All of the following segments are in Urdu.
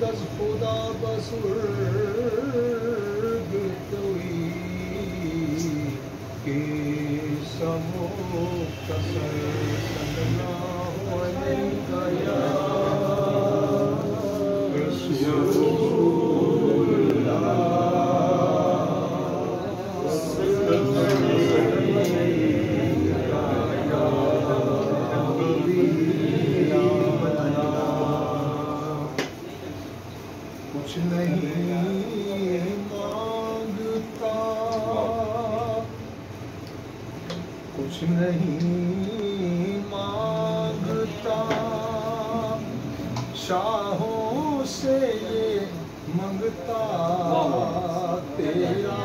از خدا بزرگ تویی که سمو کسر صلی اللہ علیہ یا رسول کچھ نہیں مانگتا کچھ نہیں مانگتا شاہوں سے یہ منگتا تیرا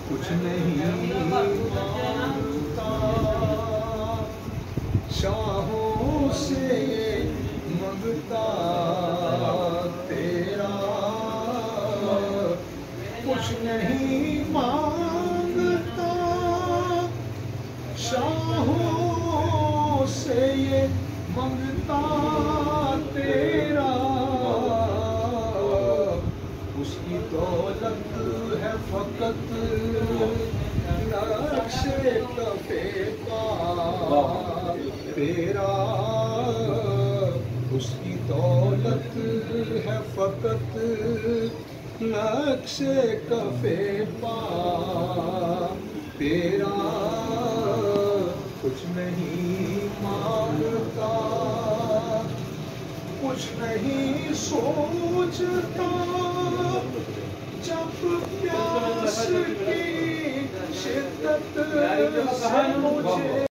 کچھ نہیں مانگتا شاہوں سے منگتا تیرا کچھ نہیں مانگتا شاہوں سے یہ منگتا تیرا اس کی دولت ہے فقط نقش کفے پا تیرا اس کی دولت ہے فقط نقش کفے پا تیرا کچھ نہیں مانگتا کچھ نہیں سوچتا جب پیاس کی شدت سے مجھے